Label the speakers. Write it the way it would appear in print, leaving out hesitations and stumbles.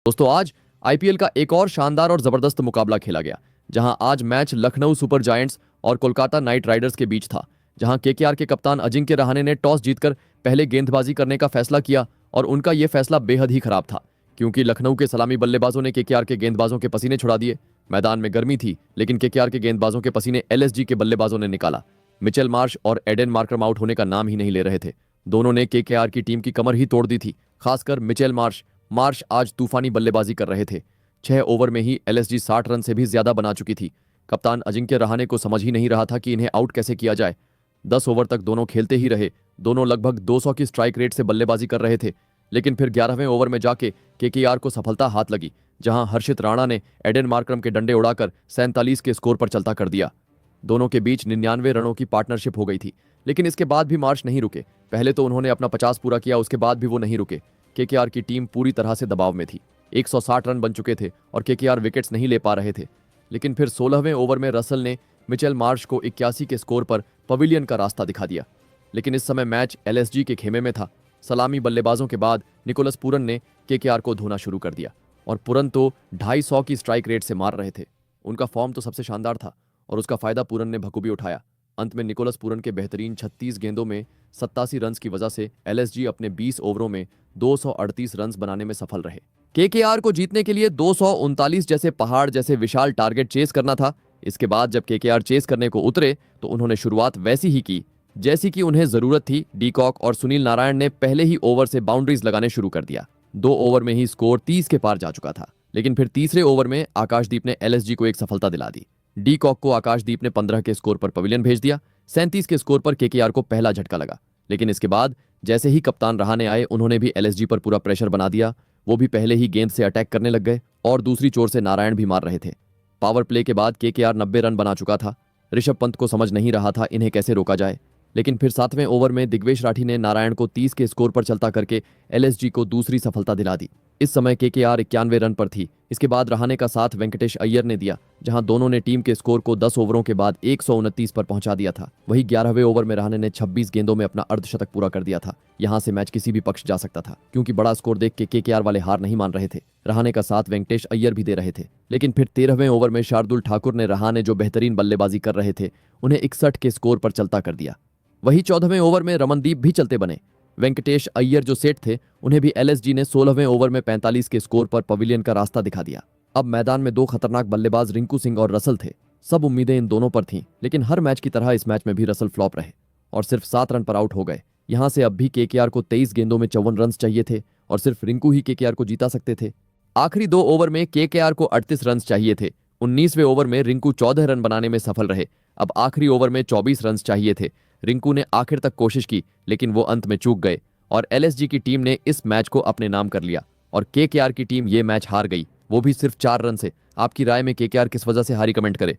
Speaker 1: दोस्तों आज आईपीएल का एक और शानदार और जबरदस्त मुकाबला खेला गया, जहां आज मैच लखनऊ सुपर जायंट्स और कोलकाता नाइट राइडर्स के बीच था। जहां केकेआर के कप्तान अजिंक्य रहाणे ने टॉस जीतकर पहले गेंदबाजी करने का फैसला किया और उनका यह फैसला बेहद ही खराब था, क्योंकि लखनऊ के सलामी बल्लेबाजों ने केकेआर के गेंदबाजों के पसीने छुड़ा दिए। मैदान में गर्मी थी, लेकिन केकेआर के गेंदबाजों के पसीने एलएसजी के बल्लेबाजों ने निकाला। मिचेल मार्श और एडेन मार्करम आउट होने का नाम ही नहीं ले रहे थे। दोनों ने केकेआर की टीम की कमर ही तोड़ दी थी, खासकर मिचेल मार्श आज तूफानी बल्लेबाजी कर रहे थे। 6 ओवर में ही एलएसजी 60 रन से भी ज्यादा बना चुकी थी। कप्तान अजिंक्य रहाणे को समझ ही नहीं रहा था कि इन्हें आउट कैसे किया जाए। 10 ओवर तक दोनों खेलते ही रहे। दोनों लगभग 200 की स्ट्राइक रेट से बल्लेबाजी कर रहे थे, लेकिन फिर 11वें ओवर में जाके केकेआर को सफलता हाथ लगी, जहां हर्षित राणा ने एडेन मार्करम के डंडे उड़ाकर 47 के स्कोर पर चलता कर दिया। दोनों के बीच 99 रनों की पार्टनरशिप हो गई थी, लेकिन इसके बाद भी मार्श नहीं रुके। पहले तो उन्होंने अपना 50 पूरा किया, उसके बाद भी वो नहीं रुके। केकेआर की टीम पूरी तरह से दबाव में थी। 160 रन बन चुके थे और केकेआर विकेट्स नहीं ले पा रहे थे। लेकिन फिर 16वें ओवर में रसल ने मिचेल मार्श को 81 के स्कोर पर पवेलियन का रास्ता दिखा दिया। लेकिन इस समय मैच एलएसजी के खेमे में था। सलामी बल्लेबाजों के बाद निकोलस पूरन ने केकेआर को धोना शुरू कर दिया, और पूरन तो 250 की स्ट्राइक रेट से मार रहे थे। उनका फॉर्म तो सबसे शानदार था और उसका फायदा पूरन ने बखूबी उठाया। अंत में निकोलस पूरन के बेहतरीन 36 गेंदों में 87 रन की वजह से एलएसजी अपने 20 ओवरों में 238 रन बनाने में सफल रहे। केकेआर को जीतने के लिए 239 जैसे पहाड़ जैसे विशाल टारगेट चेस करना था। इसके बाद जब केकेआर चेस करने को उतरे तो उन्होंने शुरुआत वैसी ही की जैसी कि उन्हें जरूरत थी। डीकॉक और सुनील नारायण ने पहले ही ओवर से बाउंड्रीज लगाने शुरू कर दिया। 2 ओवर में ही स्कोर 30 के पार जा चुका था, लेकिन फिर तीसरे ओवर में आकाशदीप ने एलएसजी को एक सफलता दिला दी। डीकॉक को आकाशदीप ने 15 के स्कोर पर पवेलियन भेज दिया। 37 के स्कोर पर केकेआर को पहला झटका लगा, लेकिन इसके बाद जैसे ही कप्तान रहाणे आए, उन्होंने भी एलएसजी पर पूरा प्रेशर बना दिया। वो भी पहले ही गेंद से अटैक करने लग गए और दूसरी चोर से नारायण भी मार रहे थे। पावर प्ले के बाद केकेआर 90 रन बना चुका था। ऋषभ पंत को समझ नहीं रहा था इन्हें कैसे रोका जाए, लेकिन फिर 7वें ओवर में दिग्वेश राठी ने नारायण को 30 के स्कोर पर चलता करके एलएसजी को दूसरी सफलता दिला दी। इस समय केकेआर 91 रन पर थी। इसके बाद रहाणे का साथ वेंकटेश अय्यर ने दिया, जहां दोनों ने टीम के स्कोर को 10 ओवरों के बाद 129 पर पहुंचा दिया था। वहीं 11वें ओवर में रहाणे ने 26 गेंदों में अपना अर्धशतक पूरा कर दिया था। यहां से मैच किसी भी पक्ष जा सकता था, क्योंकि बड़ा स्कोर देख के केकेआर वाले हार नहीं मान रहे थे। रहाणे का साथ वेंकटेश अय्यर भी दे रहे थे, लेकिन फिर 13वें ओवर में शार्दुल ठाकुर ने रहाणे जो बेहतरीन बल्लेबाजी कर रहे थे उन्हें 61 के स्कोर पर चलता कर दिया। वहीं 14वें ओवर में रमनदीप भी चलते बने। वेंकटेश अय्यर जो सेठ थे, उन्हें भी एलएसजी ने 16वें ओवर में 45 के स्कोर पर पवेलियन का रास्ता दिखा दिया। अब मैदान में 2 खतरनाक बल्लेबाज रिंकू सिंह और रसल थे। सब उम्मीदें इन दोनों पर थीं, लेकिन हर मैच की तरह इस मैच में भी रसल फ्लॉप रहे और सिर्फ 7 रन पर आउट हो गए। यहां से अब भी केकेआर को 23 गेंदों में 54 रन चाहिए थे और सिर्फ रिंकू ही केकेआर को जीता सकते थे। आखिरी 2 ओवर में केकेआर को 38 रन चाहिए थे। 19वें ओवर में रिंकू 14 रन बनाने में सफल रहे। अब आखिरी ओवर में 24 रन चाहिए थे। रिंकू ने आखिर तक कोशिश की, लेकिन वो अंत में चूक गए और एलएसजी की टीम ने इस मैच को अपने नाम कर लिया और केकेआर की टीम ये मैच हार गई, वो भी सिर्फ 4 रन से। आपकी राय में केकेआर किस वजह से हारी, कमेंट करें।